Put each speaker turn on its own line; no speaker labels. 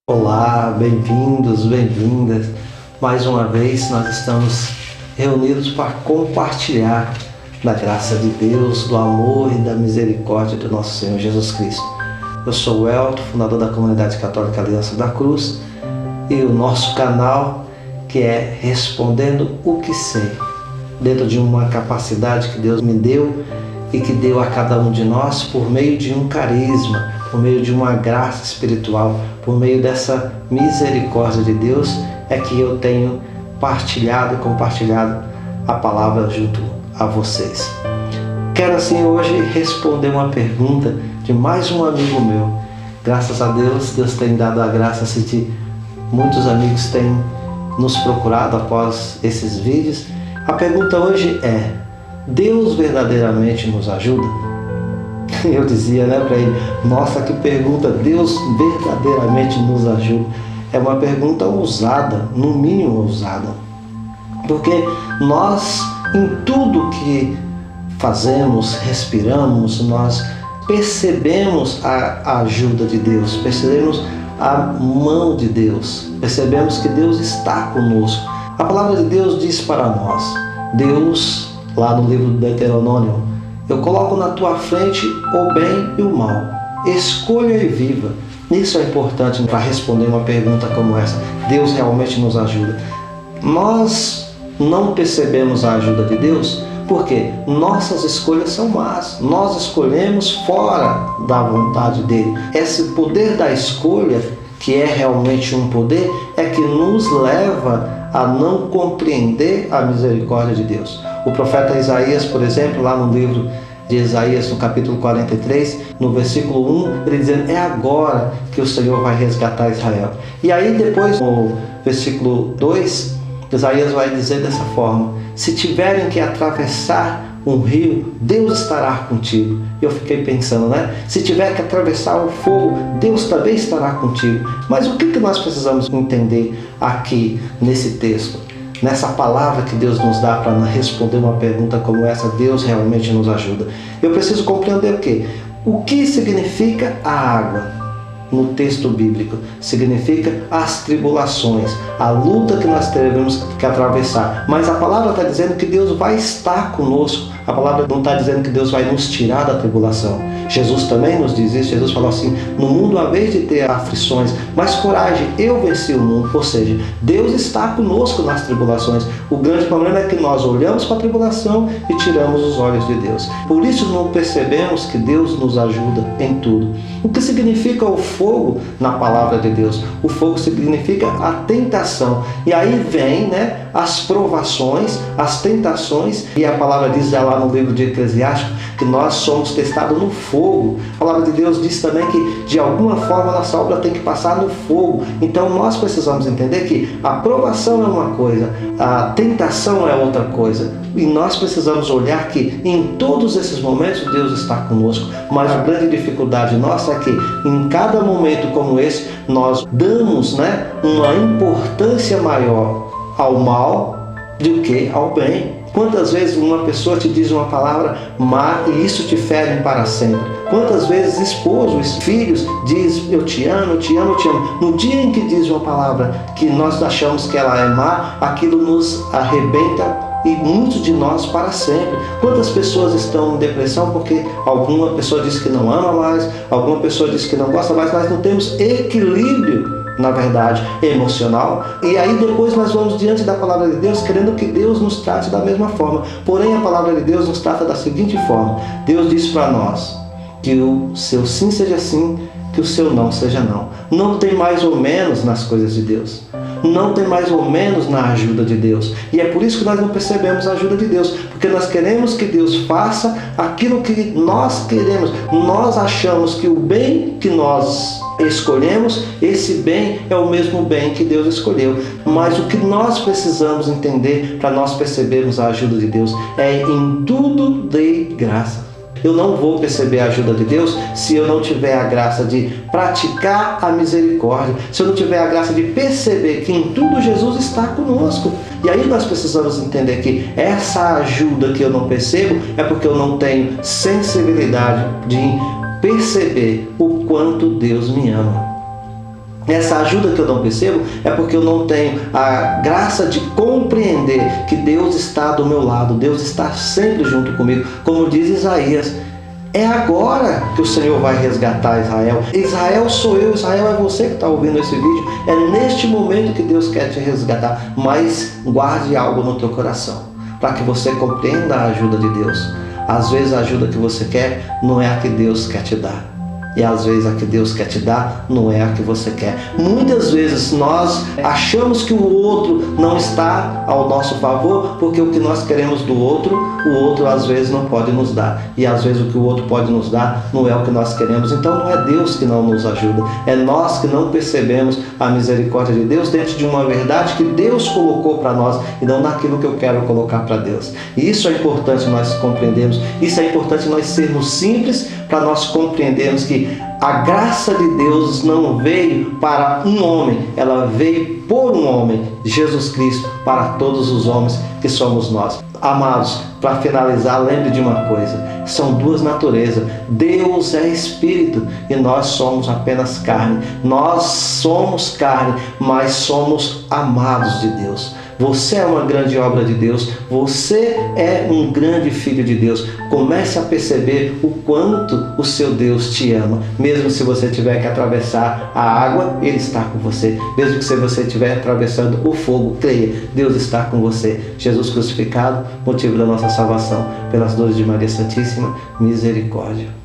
Olá, bem-vindos, bem-vindas. Mais uma vez nós estamos reunidos para compartilhar da graça de Deus, do amor e da misericórdia do nosso Senhor Jesus Cristo. Eu sou o Elton, fundador da Comunidade Católica Aliança da Cruz, e o nosso canal que é Respondendo o que Sei, dentro de uma capacidade que Deus me deu e que deu a cada um de nós por meio de um carisma, por meio de uma graça espiritual, por meio dessa misericórdia de Deus, é que eu tenho partilhado e compartilhado a palavra junto a vocês. Quero assim hoje responder uma pergunta de mais um amigo meu. Graças a Deus, Deus tem dado a graça de muitos amigos têm nos procurado após esses vídeos. A pergunta hoje é: Deus verdadeiramente nos ajuda? Eu dizia para ele, nossa, que pergunta, Deus verdadeiramente nos ajuda? É uma pergunta ousada, no mínimo ousada. Porque nós, em tudo que fazemos, respiramos, nós percebemos a ajuda de Deus, percebemos a mão de Deus, percebemos que Deus está conosco. A palavra de Deus diz para nós, Deus, lá no livro do Deuteronômio, eu coloco na tua frente o bem e o mal. Escolha e viva. Isso é importante para responder uma pergunta como essa. Deus realmente nos ajuda. Nós não percebemos a ajuda de Deus porque nossas escolhas são más. Nós escolhemos fora da vontade dele. Esse poder da escolha, que é realmente um poder, é que nos leva a não compreender a misericórdia de Deus. O profeta Isaías, por exemplo, lá no livro de Isaías, no capítulo 43, no versículo 1, ele dizendo, é agora que o Senhor vai resgatar Israel. E aí depois, no versículo 2, Isaías vai dizer dessa forma, se tiverem que atravessar um rio, Deus estará contigo. Eu fiquei pensando, se tiver que atravessar o fogo, Deus também estará contigo. Mas o que nós precisamos entender aqui nesse texto? Nessa palavra que Deus nos dá para responder uma pergunta como essa, Deus realmente nos ajuda. Eu preciso compreender o quê? O que significa a água? No texto bíblico, significa as tribulações, a luta que nós teremos que atravessar. Mas a palavra está dizendo que Deus vai estar conosco. A palavra não está dizendo que Deus vai nos tirar da tribulação. Jesus também nos diz isso. Jesus falou assim, no mundo há vez de ter aflições, mas coragem, eu venci o mundo. Ou seja, Deus está conosco nas tribulações. O grande problema é que nós olhamos para a tribulação e tiramos os olhos de Deus. Por isso não percebemos que Deus nos ajuda em tudo. O que significa o fogo na palavra de Deus? O fogo significa a tentação. E aí vem as provações, as tentações. E a palavra diz já lá no livro de Eclesiastes que nós somos testados no fogo. A palavra de Deus diz também que de alguma forma nossa obra tem que passar no fogo. Então nós precisamos entender que a provação é uma coisa, a tentação é outra coisa. E nós precisamos olhar que em todos esses momentos Deus está conosco. Mas a grande dificuldade nossa é que em cada momento como esse nós damos uma importância maior ao mal do que ao bem. Quantas vezes uma pessoa te diz uma palavra má e isso te fere para sempre? Quantas vezes esposos, filhos diz eu te amo, eu te amo, eu te amo. No dia em que diz uma palavra que nós achamos que ela é má, aquilo nos arrebenta e muitos de nós para sempre. Quantas pessoas estão em depressão porque alguma pessoa diz que não ama mais, alguma pessoa diz que não gosta mais, nós não temos equilíbrio, na verdade, emocional. E aí depois nós vamos diante da palavra de Deus querendo que Deus nos trate da mesma forma. Porém a palavra de Deus nos trata da seguinte forma. Deus diz para nós que o seu sim seja sim, que o seu não seja não. Não tem mais ou menos nas coisas de Deus. Não tem mais ou menos na ajuda de Deus. E é por isso que nós não percebemos a ajuda de Deus. Porque nós queremos que Deus faça aquilo que nós queremos. Nós achamos que o bem que nós escolhemos, esse bem é o mesmo bem que Deus escolheu. Mas o que nós precisamos entender para nós percebermos a ajuda de Deus é em tudo dê graça. Eu não vou perceber a ajuda de Deus se eu não tiver a graça de praticar a misericórdia, se eu não tiver a graça de perceber que em tudo Jesus está conosco. E aí nós precisamos entender que essa ajuda que eu não percebo é porque eu não tenho sensibilidade de perceber o quanto Deus me ama. Essa ajuda que eu não percebo é porque eu não tenho a graça de compreender que Deus está do meu lado, Deus está sempre junto comigo. Como diz Isaías, é agora que o Senhor vai resgatar Israel. Israel sou eu, Israel é você que está ouvindo esse vídeo. É neste momento que Deus quer te resgatar. Mas guarde algo no teu coração, para que você compreenda a ajuda de Deus. Às vezes a ajuda que você quer não é a que Deus quer te dar. E às vezes a que Deus quer te dar não é a que você quer. Muitas vezes nós achamos que o outro não está ao nosso favor, porque o que nós queremos do outro, o outro às vezes não pode nos dar. E às vezes o que o outro pode nos dar não é o que nós queremos. Então não é Deus que não nos ajuda. É nós que não percebemos a misericórdia de Deus dentro de uma verdade que Deus colocou para nós e não naquilo que eu quero colocar para Deus. E isso é importante nós compreendermos. Isso é importante nós sermos simples para nós compreendermos que a graça de Deus não veio para um homem, ela veio por um homem, Jesus Cristo, para todos os homens que somos nós. Amados, para finalizar, lembre de uma coisa, são duas naturezas. Deus é Espírito e nós somos apenas carne. Nós somos carne, mas somos amados de Deus. Você é uma grande obra de Deus, você é um grande filho de Deus. Comece a perceber o quanto o seu Deus te ama. Mesmo se você tiver que atravessar a água, Ele está com você. Mesmo que se você estiver atravessando o fogo, creia, Deus está com você. Jesus crucificado, motivo da nossa salvação, pelas dores de Maria Santíssima, misericórdia.